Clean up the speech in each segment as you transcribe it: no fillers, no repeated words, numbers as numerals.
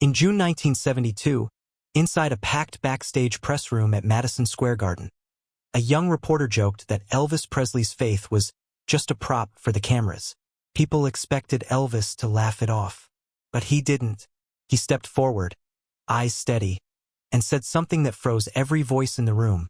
In June 1972, inside a packed backstage press room at Madison Square Garden, a young reporter joked that Elvis Presley's faith was just a prop for the cameras. People expected Elvis to laugh it off. But he didn't. He stepped forward, eyes steady, and said something that froze every voice in the room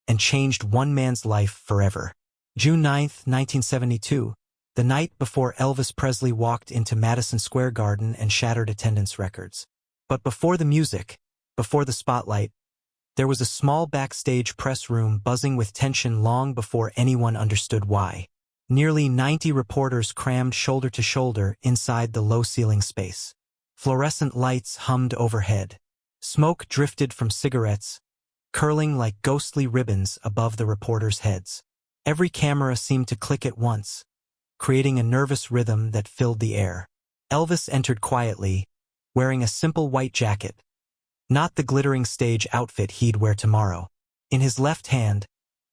and changed one man's life forever. June 9, 1972, the night before Elvis Presley walked into Madison Square Garden and shattered attendance records. But before the music, before the spotlight, there was a small backstage press room buzzing with tension long before anyone understood why. Nearly 90 reporters crammed shoulder to shoulder inside the low-ceiling space. Fluorescent lights hummed overhead. Smoke drifted from cigarettes, curling like ghostly ribbons above the reporters' heads. Every camera seemed to click at once, creating a nervous rhythm that filled the air. Elvis entered quietly, wearing a simple white jacket, not the glittering stage outfit he'd wear tomorrow. In his left hand,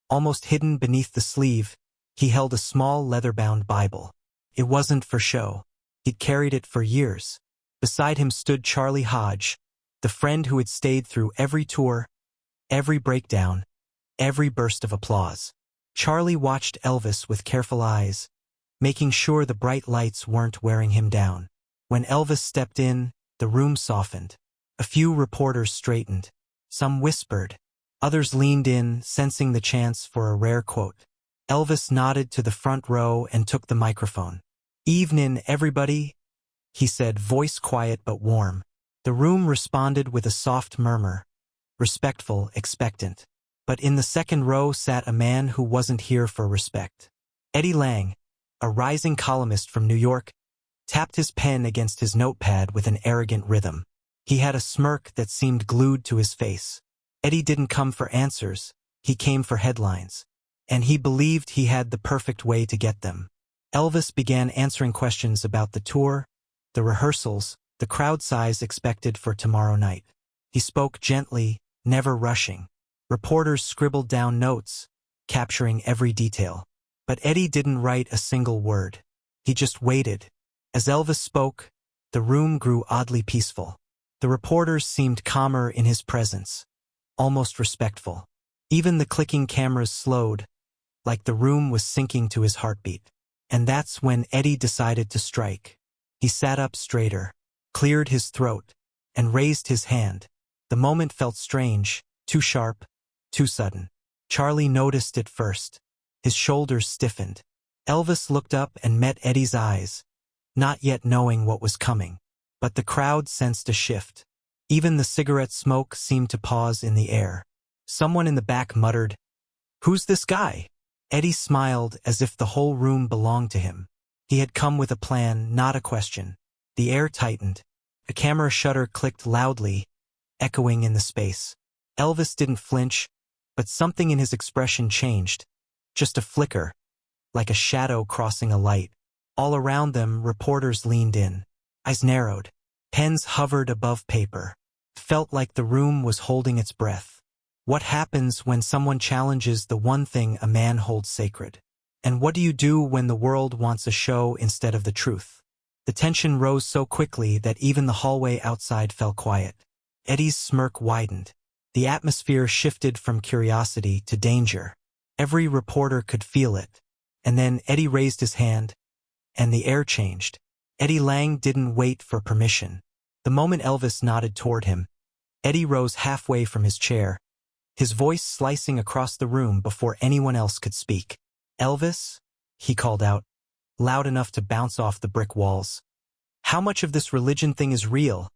almost hidden beneath the sleeve, he held a small leather-bound Bible. It wasn't for show. He'd carried it for years. Beside him stood Charlie Hodge, the friend who had stayed through every tour, every breakdown, every burst of applause. Charlie watched Elvis with careful eyes, making sure the bright lights weren't wearing him down. When Elvis stepped in, the room softened. A few reporters straightened. Some whispered. Others leaned in, sensing the chance for a rare quote. Elvis nodded to the front row and took the microphone. "Evenin', everybody," he said, voice quiet but warm. The room responded with a soft murmur, respectful, expectant. But in the second row sat a man who wasn't here for respect. Eddie Lang, a rising columnist from New York, tapped his pen against his notepad with an arrogant rhythm. He had a smirk that seemed glued to his face. Eddie didn't come for answers, he came for headlines. And he believed he had the perfect way to get them. Elvis began answering questions about the tour, the rehearsals, the crowd size expected for tomorrow night. He spoke gently, never rushing. Reporters scribbled down notes, capturing every detail. But Eddie didn't write a single word. He just waited. As Elvis spoke, the room grew oddly peaceful. The reporters seemed calmer in his presence, almost respectful. Even the clicking cameras slowed, like the room was sinking to his heartbeat. And that's when Eddie decided to strike. He sat up straighter, cleared his throat, and raised his hand. The moment felt strange, too sharp, too sudden. Charlie noticed it first. His shoulders stiffened. Elvis looked up and met Eddie's eyes, not yet knowing what was coming. But the crowd sensed a shift. Even the cigarette smoke seemed to pause in the air. Someone in the back muttered, "Who's this guy?" Eddie smiled as if the whole room belonged to him. He had come with a plan, not a question. The air tightened. A camera shutter clicked loudly, echoing in the space. Elvis didn't flinch, but something in his expression changed. Just a flicker, like a shadow crossing a light. All around them, reporters leaned in. Eyes narrowed. Pens hovered above paper. It felt like the room was holding its breath. What happens when someone challenges the one thing a man holds sacred? And what do you do when the world wants a show instead of the truth? The tension rose so quickly that even the hallway outside fell quiet. Eddie's smirk widened. The atmosphere shifted from curiosity to danger. Every reporter could feel it. And then Eddie raised his hand, and the air changed. Eddie Lang didn't wait for permission. The moment Elvis nodded toward him, Eddie rose halfway from his chair, his voice slicing across the room before anyone else could speak. "Elvis," he called out, loud enough to bounce off the brick walls. "How much of this religion thing is real,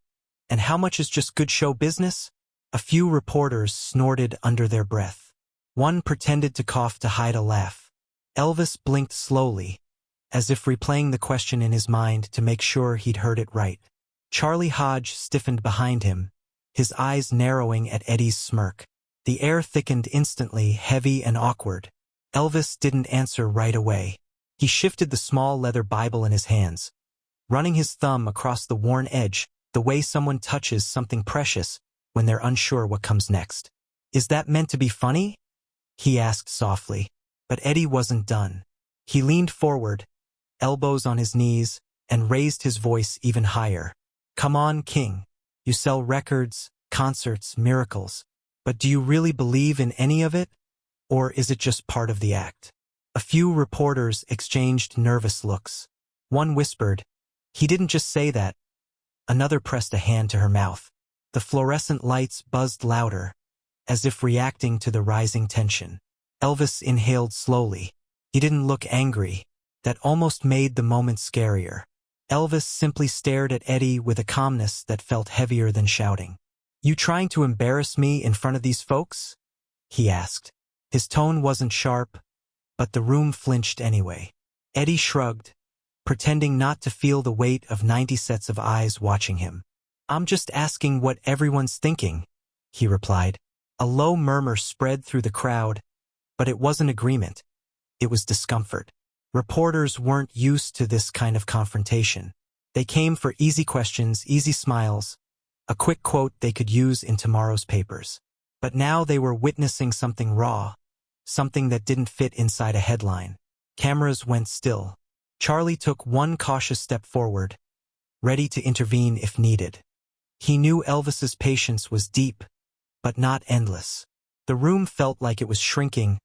and how much is just good show business?" A few reporters snorted under their breath. One pretended to cough to hide a laugh. Elvis blinked slowly, as if replaying the question in his mind to make sure he'd heard it right. Charlie Hodge stiffened behind him, his eyes narrowing at Eddie's smirk. The air thickened instantly, heavy and awkward. Elvis didn't answer right away. He shifted the small leather Bible in his hands, running his thumb across the worn edge, the way someone touches something precious when they're unsure what comes next. "Is that meant to be funny?" he asked softly. But Eddie wasn't done. He leaned forward, elbows on his knees, and raised his voice even higher. "Come on, King. You sell records, concerts, miracles. But do you really believe in any of it? Or is it just part of the act? A few reporters exchanged nervous looks. One whispered, "He didn't just say that." Another pressed a hand to her mouth. The fluorescent lights buzzed louder, as if reacting to the rising tension. Elvis inhaled slowly. He didn't look angry. That almost made the moment scarier. Elvis simply stared at Eddie with a calmness that felt heavier than shouting. "You trying to embarrass me in front of these folks?" he asked. His tone wasn't sharp, but the room flinched anyway. Eddie shrugged, pretending not to feel the weight of 90 sets of eyes watching him. "I'm just asking what everyone's thinking," he replied. A low murmur spread through the crowd, but it wasn't agreement. It was discomfort. Reporters weren't used to this kind of confrontation. They came for easy questions, easy smiles, a quick quote they could use in tomorrow's papers. But now they were witnessing something raw, something that didn't fit inside a headline. Cameras went still. Charlie took one cautious step forward, ready to intervene if needed. He knew Elvis's patience was deep, but not endless. The room felt like it was shrinking,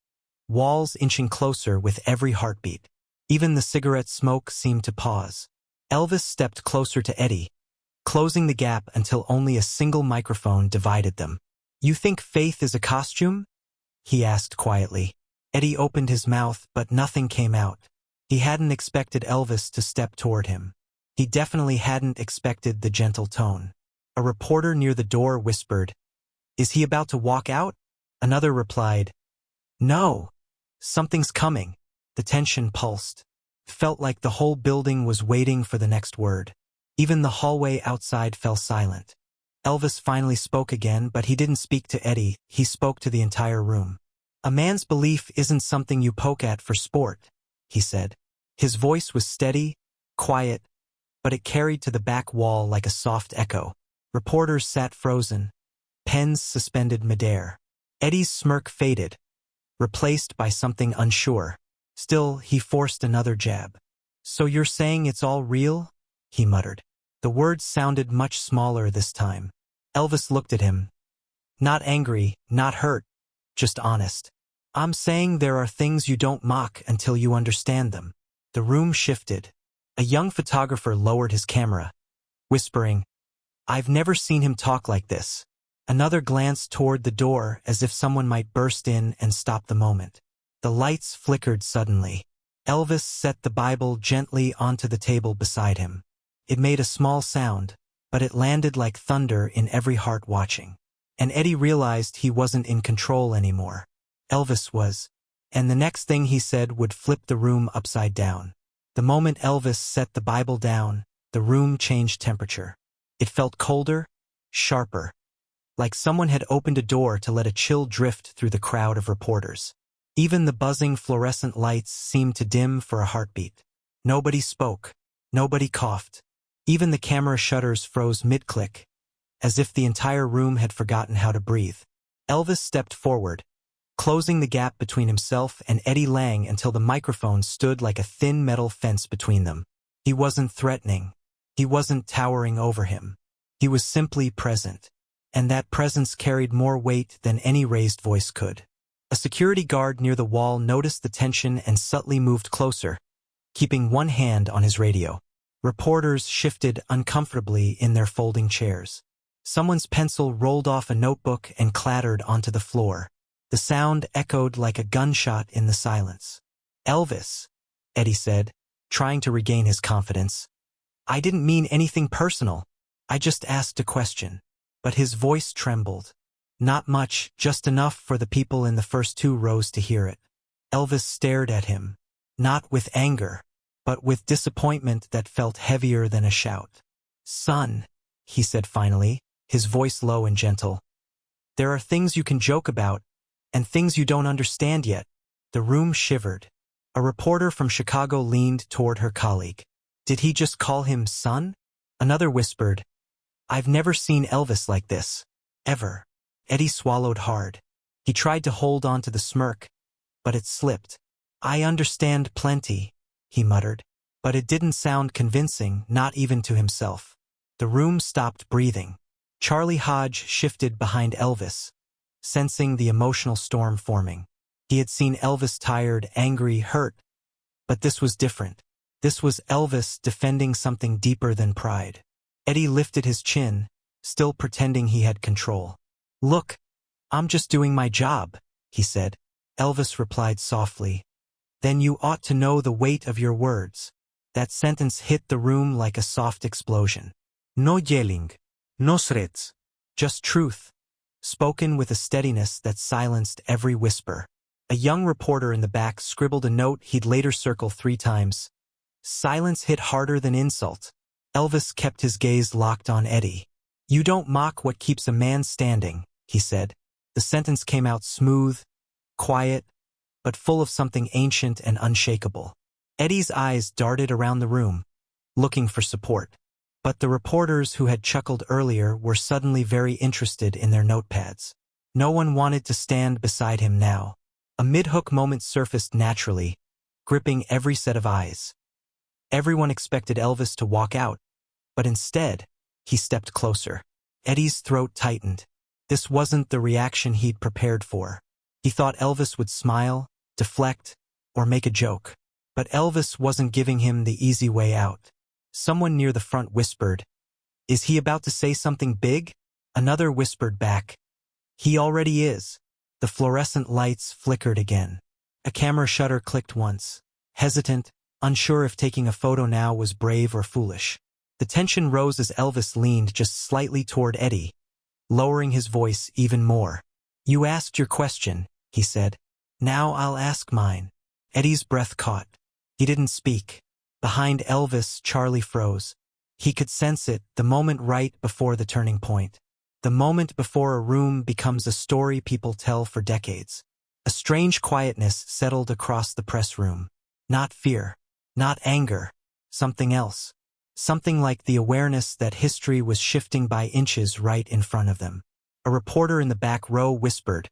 walls inching closer with every heartbeat. Even the cigarette smoke seemed to pause. Elvis stepped closer to Eddie, closing the gap until only a single microphone divided them. "You think faith is a costume?" he asked quietly. Eddie opened his mouth, but nothing came out. He hadn't expected Elvis to step toward him. He definitely hadn't expected the gentle tone. A reporter near the door whispered, "Is he about to walk out?" Another replied, "No, something's coming." The tension pulsed. It felt like the whole building was waiting for the next word. Even the hallway outside fell silent. Elvis finally spoke again, but he didn't speak to Eddie, he spoke to the entire room. "A man's belief isn't something you poke at for sport," he said. His voice was steady, quiet, but it carried to the back wall like a soft echo. Reporters sat frozen, pens suspended midair. Eddie's smirk faded, replaced by something unsure. Still, he forced another jab. "So you're saying it's all real?" he muttered. The words sounded much smaller this time. Elvis looked at him. Not angry, not hurt, just honest. "I'm saying there are things you don't mock until you understand them." The room shifted. A young photographer lowered his camera, whispering, "I've never seen him talk like this." Another glanced toward the door as if someone might burst in and stop the moment. The lights flickered suddenly. Elvis set the Bible gently onto the table beside him. It made a small sound, but it landed like thunder in every heart watching. And Eddie realized he wasn't in control anymore. Elvis was. And the next thing he said would flip the room upside down. The moment Elvis set the Bible down, the room changed temperature. It felt colder, sharper, like someone had opened a door to let a chill drift through the crowd of reporters. Even the buzzing fluorescent lights seemed to dim for a heartbeat. Nobody spoke. Nobody coughed. Even the camera shutters froze mid-click, as if the entire room had forgotten how to breathe. Elvis stepped forward, closing the gap between himself and Eddie Lang until the microphone stood like a thin metal fence between them. He wasn't threatening. He wasn't towering over him. He was simply present. And that presence carried more weight than any raised voice could. A security guard near the wall noticed the tension and subtly moved closer, keeping one hand on his radio. Reporters shifted uncomfortably in their folding chairs. Someone's pencil rolled off a notebook and clattered onto the floor. The sound echoed like a gunshot in the silence. "Elvis," Eddie said, trying to regain his confidence. "I didn't mean anything personal. I just asked a question." But his voice trembled. Not much, just enough for the people in the first two rows to hear it. Elvis stared at him, not with anger, but with disappointment that felt heavier than a shout. "Son," he said finally, his voice low and gentle, "there are things you can joke about, and things you don't understand yet." The room shivered. A reporter from Chicago leaned toward her colleague. "Did he just call him son?" Another whispered, "I've never seen Elvis like this. Ever." Eddie swallowed hard. He tried to hold on to the smirk, but it slipped. "I understand plenty," he muttered, but it didn't sound convincing, not even to himself. The room stopped breathing. Charlie Hodge shifted behind Elvis, sensing the emotional storm forming. He had seen Elvis tired, angry, hurt, but this was different. This was Elvis defending something deeper than pride. Eddie lifted his chin, still pretending he had control. "Look, I'm just doing my job," he said. Elvis replied softly. "Then you ought to know the weight of your words." That sentence hit the room like a soft explosion. No yelling, no threats, just truth, spoken with a steadiness that silenced every whisper. A young reporter in the back scribbled a note he'd later circle 3 times. Silence hit harder than insult. Elvis kept his gaze locked on Eddie. "You don't mock what keeps a man standing," he said. The sentence came out smooth, quiet, but full of something ancient and unshakable. Eddie's eyes darted around the room, looking for support. But the reporters who had chuckled earlier were suddenly very interested in their notepads. No one wanted to stand beside him now. A mid-hook moment surfaced naturally, gripping every set of eyes. Everyone expected Elvis to walk out, but instead, he stepped closer. Eddie's throat tightened. This wasn't the reaction he'd prepared for. He thought Elvis would smile, deflect, or make a joke. But Elvis wasn't giving him the easy way out. Someone near the front whispered, "Is he about to say something big?" Another whispered back, "He already is." The fluorescent lights flickered again. A camera shutter clicked once, hesitant, unsure if taking a photo now was brave or foolish. The tension rose as Elvis leaned just slightly toward Eddie, lowering his voice even more. "You asked your question," he said. "Now I'll ask mine." Eddie's breath caught. He didn't speak. Behind Elvis, Charlie froze. He could sense it, the moment right before the turning point. The moment before a room becomes a story people tell for decades. A strange quietness settled across the press room. Not fear, not anger, something else. Something like the awareness that history was shifting by inches right in front of them. A reporter in the back row whispered,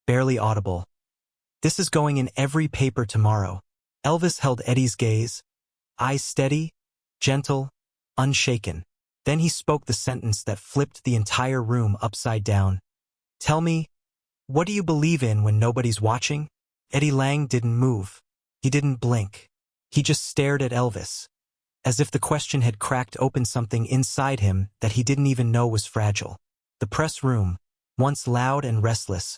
barely audible, "This is going in every paper tomorrow." Elvis held Eddie's gaze, eyes steady, gentle, unshaken. Then he spoke the sentence that flipped the entire room upside down. "Tell me, what do you believe in when nobody's watching?" Eddie Lang didn't move. He didn't blink. He just stared at Elvis, as if the question had cracked open something inside him that he didn't even know was fragile. The press room, once loud and restless,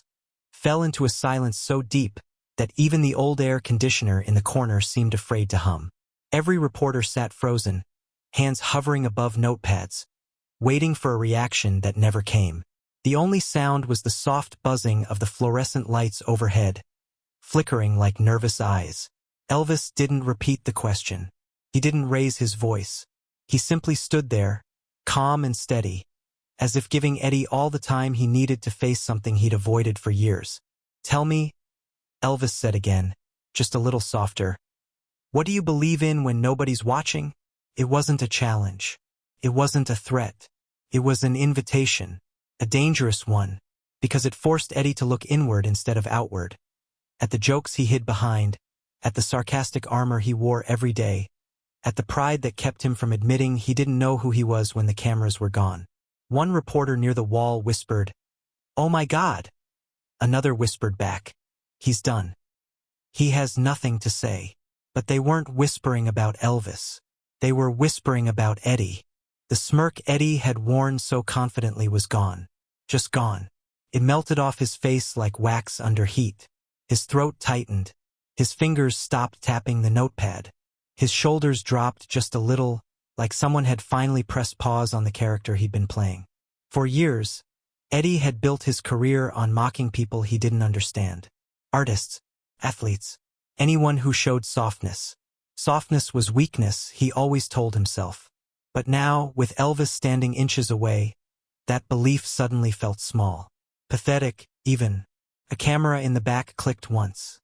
fell into a silence so deep that even the old air conditioner in the corner seemed afraid to hum. Every reporter sat frozen, hands hovering above notepads, waiting for a reaction that never came. The only sound was the soft buzzing of the fluorescent lights overhead, flickering like nervous eyes. Elvis didn't repeat the question. He didn't raise his voice. He simply stood there, calm and steady, as if giving Eddie all the time he needed to face something he'd avoided for years. "Tell me," Elvis said again, just a little softer, "what do you believe in when nobody's watching?" It wasn't a challenge. It wasn't a threat. It was an invitation, a dangerous one, because it forced Eddie to look inward instead of outward, at the jokes he hid behind, at the sarcastic armor he wore every day, at the pride that kept him from admitting he didn't know who he was when the cameras were gone. One reporter near the wall whispered, "Oh my God!" Another whispered back, "He's done. He has nothing to say." But they weren't whispering about Elvis. They were whispering about Eddie. The smirk Eddie had worn so confidently was gone. Just gone. It melted off his face like wax under heat. His throat tightened. His fingers stopped tapping the notepad. His shoulders dropped just a little, like someone had finally pressed pause on the character he'd been playing. For years, Eddie had built his career on mocking people he didn't understand. Artists, athletes, anyone who showed softness. Softness was weakness, he always told himself. But now, with Elvis standing inches away, that belief suddenly felt small. Pathetic, even. A camera in the back clicked once.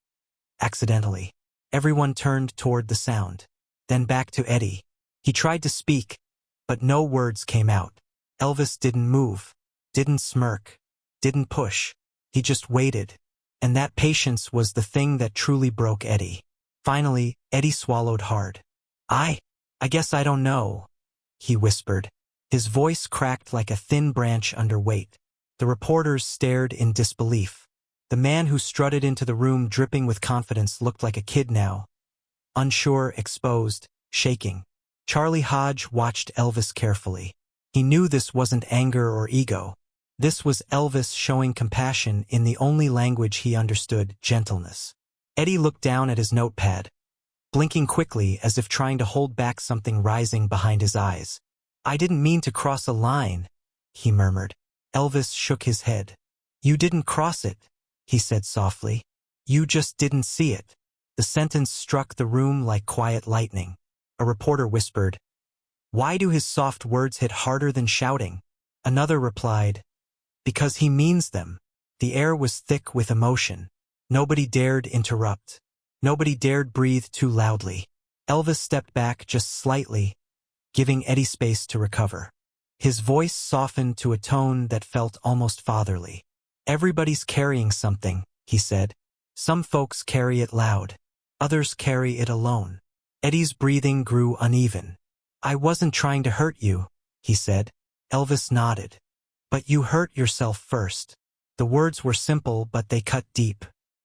Accidentally. Everyone turned toward the sound. Then back to Eddie. He tried to speak, but no words came out. Elvis didn't move, didn't smirk, didn't push. He just waited. And that patience was the thing that truly broke Eddie. Finally, Eddie swallowed hard. I guess I don't know," he whispered. His voice cracked like a thin branch under weight. The reporters stared in disbelief. The man who strutted into the room dripping with confidence looked like a kid now. Unsure, exposed, shaking. Charlie Hodge watched Elvis carefully. He knew this wasn't anger or ego. This was Elvis showing compassion in the only language he understood, gentleness. Eddie looked down at his notepad, blinking quickly as if trying to hold back something rising behind his eyes. "I didn't mean to cross a line," he murmured. Elvis shook his head. "You didn't cross it," he said softly. "You just didn't see it." The sentence struck the room like quiet lightning. A reporter whispered, "Why do his soft words hit harder than shouting?" Another replied, "Because he means them." The air was thick with emotion. Nobody dared interrupt. Nobody dared breathe too loudly. Elvis stepped back just slightly, giving Eddie space to recover. His voice softened to a tone that felt almost fatherly. "Everybody's carrying something," he said. "Some folks carry it loud. Others carry it alone." Eddie's breathing grew uneven. "I wasn't trying to hurt you," he said. Elvis nodded. "But you hurt yourself first." The words were simple, but they cut deep.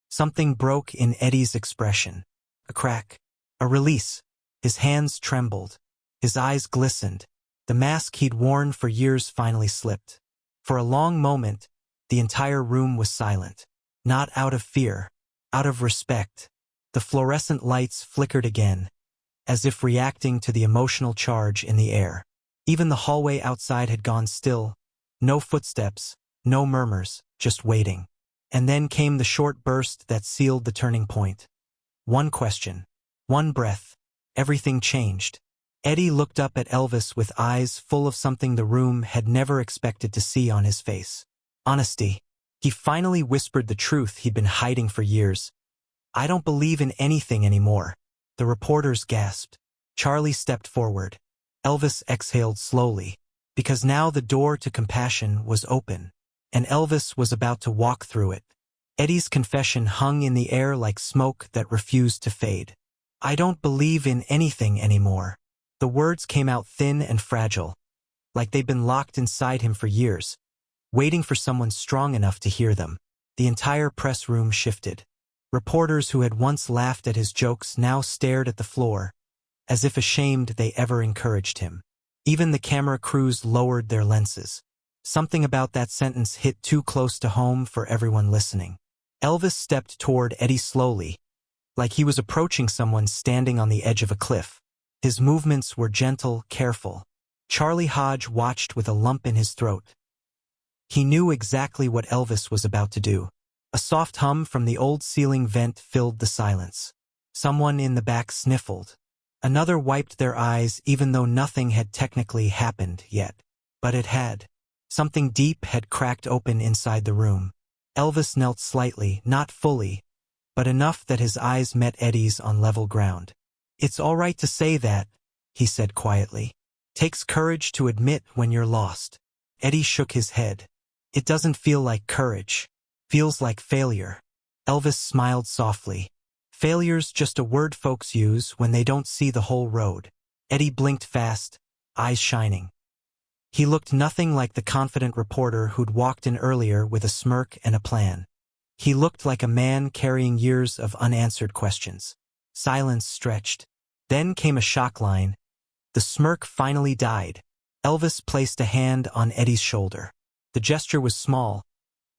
Something broke in Eddie's expression. A crack. A release. His hands trembled. His eyes glistened. The mask he'd worn for years finally slipped. For a long moment, the entire room was silent. Not out of fear. Out of respect. The fluorescent lights flickered again, as if reacting to the emotional charge in the air. Even the hallway outside had gone still. No footsteps, no murmurs, just waiting. And then came the short burst that sealed the turning point. One question. One breath. Everything changed. Eddie looked up at Elvis with eyes full of something the room had never expected to see on his face. Honesty. He finally whispered the truth he'd been hiding for years. "I don't believe in anything anymore." The reporters gasped. Charlie stepped forward. Elvis exhaled slowly, because now the door to compassion was open, and Elvis was about to walk through it. Eddie's confession hung in the air like smoke that refused to fade. "I don't believe in anything anymore." The words came out thin and fragile, like they'd been locked inside him for years, waiting for someone strong enough to hear them. The entire press room shifted. Reporters who had once laughed at his jokes now stared at the floor, as if ashamed they ever encouraged him. Even the camera crews lowered their lenses. Something about that sentence hit too close to home for everyone listening. Elvis stepped toward Eddie slowly, like he was approaching someone standing on the edge of a cliff. His movements were gentle, careful. Charlie Hodge watched with a lump in his throat. He knew exactly what Elvis was about to do. A soft hum from the old ceiling vent filled the silence. Someone in the back sniffled. Another wiped their eyes even though nothing had technically happened yet. But it had. Something deep had cracked open inside the room. Elvis knelt slightly, not fully, but enough that his eyes met Eddie's on level ground. "It's all right to say that," he said quietly. "Takes courage to admit when you're lost." Eddie shook his head. "It doesn't feel like courage. Feels like failure." Elvis smiled softly. "Failure's just a word folks use when they don't see the whole road." Eddie blinked fast, eyes shining. He looked nothing like the confident reporter who'd walked in earlier with a smirk and a plan. He looked like a man carrying years of unanswered questions. Silence stretched. Then came a shock line. The smirk finally died. Elvis placed a hand on Eddie's shoulder. The gesture was small,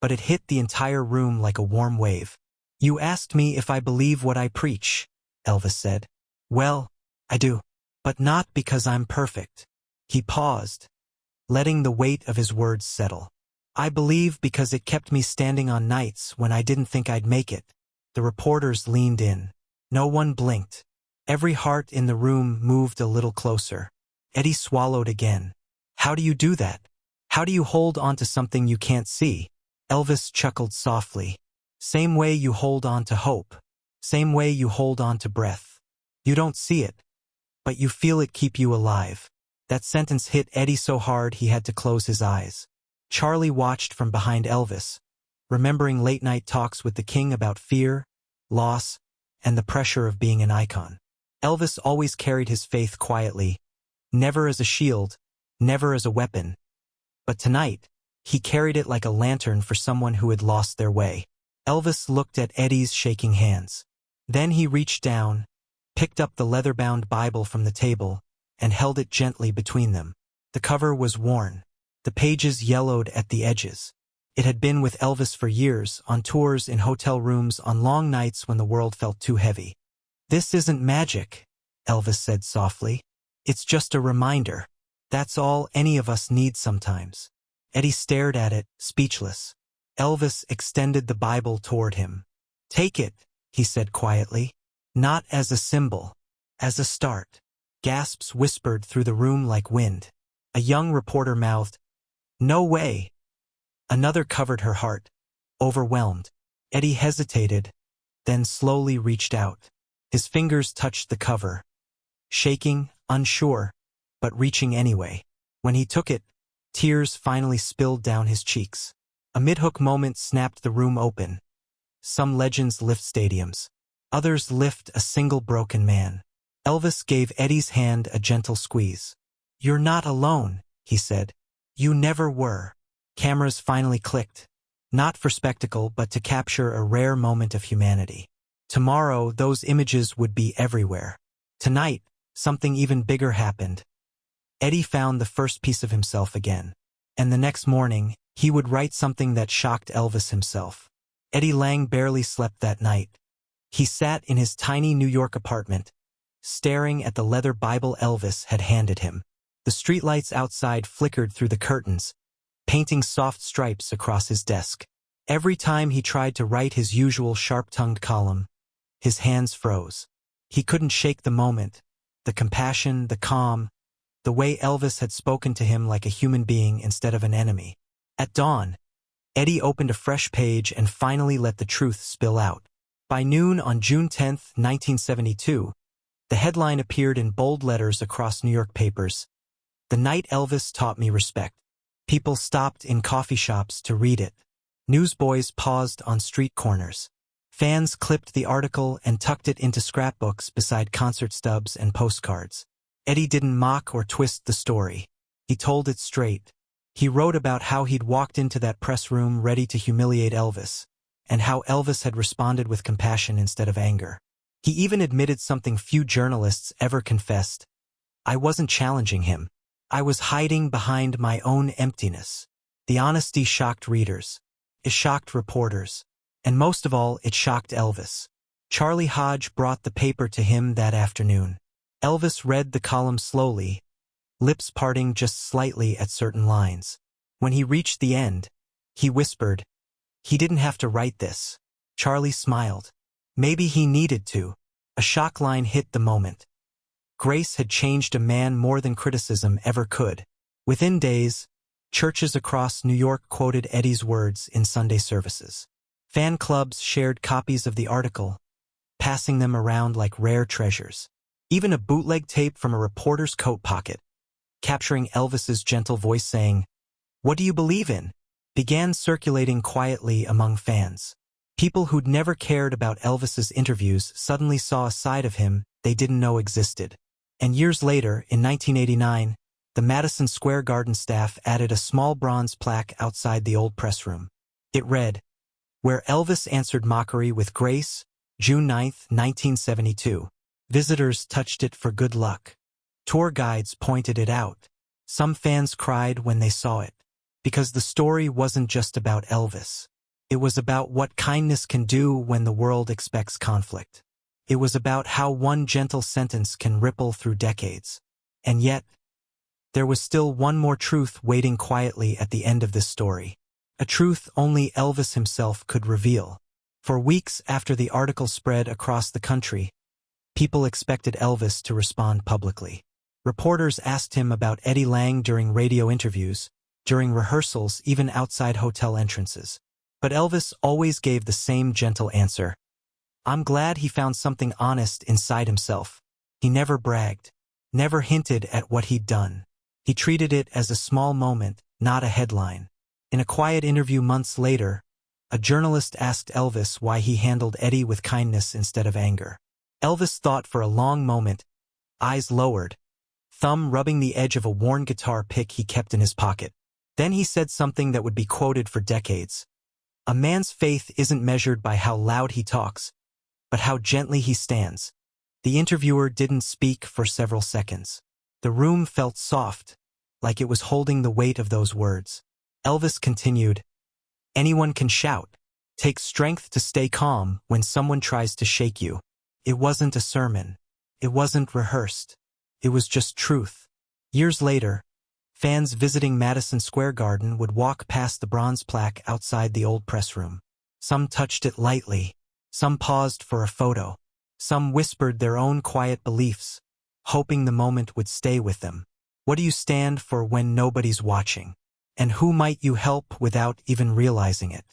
but it hit the entire room like a warm wave. "You asked me if I believe what I preach," Elvis said. "Well, I do. But not because I'm perfect." He paused, letting the weight of his words settle. "I believe because it kept me standing on nights when I didn't think I'd make it." The reporters leaned in. No one blinked. Every heart in the room moved a little closer. Eddie swallowed again. "How do you do that? How do you hold on to something you can't see?" Elvis chuckled softly. "Same way you hold on to hope. Same way you hold on to breath. You don't see it, but you feel it keep you alive." That sentence hit Eddie so hard he had to close his eyes. Charlie watched from behind Elvis, remembering late-night talks with the king about fear, loss, and the pressure of being an icon. Elvis always carried his faith quietly, never as a shield, never as a weapon. But tonight, he carried it like a lantern for someone who had lost their way. Elvis looked at Eddie's shaking hands. Then he reached down, picked up the leather-bound Bible from the table, and held it gently between them. The cover was worn. The pages yellowed at the edges. It had been with Elvis for years, on tours, in hotel rooms, on long nights when the world felt too heavy. "This isn't magic," Elvis said softly. "It's just a reminder. That's all any of us need sometimes." Eddie stared at it, speechless. Elvis extended the Bible toward him. "Take it," he said quietly. "Not as a symbol, as a start." Gasps whispered through the room like wind. A young reporter mouthed, "No way." Another covered her heart, overwhelmed. Eddie hesitated, then slowly reached out. His fingers touched the cover, shaking, unsure, but reaching anyway. When he took it, tears finally spilled down his cheeks. A mid-hook moment snapped the room open. Some legends lift stadiums. Others lift a single broken man. Elvis gave Eddie's hand a gentle squeeze. "You're not alone," he said. "You never were." Cameras finally clicked. Not for spectacle, but to capture a rare moment of humanity. Tomorrow, those images would be everywhere. Tonight, something even bigger happened. Eddie found the first piece of himself again. And the next morning, he would write something that shocked Elvis himself. Eddie Lang barely slept that night. He sat in his tiny New York apartment, staring at the leather Bible Elvis had handed him. The streetlights outside flickered through the curtains, painting soft stripes across his desk. Every time he tried to write his usual sharp-tongued column, his hands froze. He couldn't shake the moment, the compassion, the calm, the way Elvis had spoken to him like a human being instead of an enemy. At dawn, Eddie opened a fresh page and finally let the truth spill out. By noon on June 10, 1972, the headline appeared in bold letters across New York papers. "The night Elvis taught me respect." People stopped in coffee shops to read it. Newsboys paused on street corners. Fans clipped the article and tucked it into scrapbooks beside concert stubs and postcards. Eddie didn't mock or twist the story. He told it straight. He wrote about how he'd walked into that press room ready to humiliate Elvis, and how Elvis had responded with compassion instead of anger. He even admitted something few journalists ever confessed. "I wasn't challenging him. I was hiding behind my own emptiness." The honesty shocked readers. It shocked reporters. And most of all, it shocked Elvis. Charlie Hodge brought the paper to him that afternoon. Elvis read the column slowly, lips parting just slightly at certain lines. When he reached the end, he whispered, "He didn't have to write this." Charlie smiled. Maybe he needed to. A shock line hit the moment. Grace had changed a man more than criticism ever could. Within days, churches across New York quoted Eddie's words in Sunday services. Fan clubs shared copies of the article, passing them around like rare treasures. Even a bootleg tape from a reporter's coat pocket, capturing Elvis's gentle voice saying, "What do you believe in?" began circulating quietly among fans. People who'd never cared about Elvis's interviews suddenly saw a side of him they didn't know existed. And years later, in 1989, the Madison Square Garden staff added a small bronze plaque outside the old press room. It read, "Where Elvis answered mockery with grace, June 9, 1972. Visitors touched it for good luck." Tour guides pointed it out. Some fans cried when they saw it, because the story wasn't just about Elvis. It was about what kindness can do when the world expects conflict. It was about how one gentle sentence can ripple through decades. And yet, there was still one more truth waiting quietly at the end of this story. A truth only Elvis himself could reveal. For weeks after the article spread across the country, people expected Elvis to respond publicly. Reporters asked him about Eddie Lang during radio interviews, during rehearsals, even outside hotel entrances. But Elvis always gave the same gentle answer. "I'm glad he found something honest inside himself." He never bragged, never hinted at what he'd done. He treated it as a small moment, not a headline. In a quiet interview months later, a journalist asked Elvis why he handled Eddie with kindness instead of anger. Elvis thought for a long moment, eyes lowered, thumb rubbing the edge of a worn guitar pick he kept in his pocket. Then he said something that would be quoted for decades. A man's faith isn't measured by how loud he talks, but how gently he stands. The interviewer didn't speak for several seconds. The room felt soft, like it was holding the weight of those words. Elvis continued, "Anyone can shout. Take strength to stay calm when someone tries to shake you." It wasn't a sermon. It wasn't rehearsed. It was just truth. Years later, fans visiting Madison Square Garden would walk past the bronze plaque outside the old press room. Some touched it lightly. Some paused for a photo. Some whispered their own quiet beliefs, hoping the moment would stay with them. What do you stand for when nobody's watching? And who might you help without even realizing it?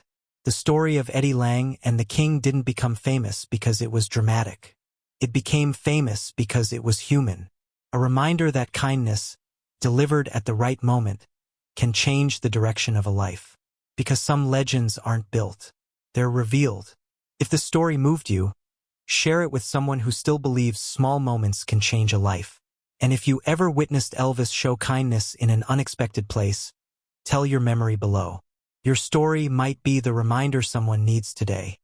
The story of Eddie Lang and the King didn't become famous because it was dramatic. It became famous because it was human. A reminder that kindness, delivered at the right moment, can change the direction of a life. Because some legends aren't built. They're revealed. If the story moved you, share it with someone who still believes small moments can change a life. And if you ever witnessed Elvis show kindness in an unexpected place, tell your memory below. Your story might be the reminder someone needs today.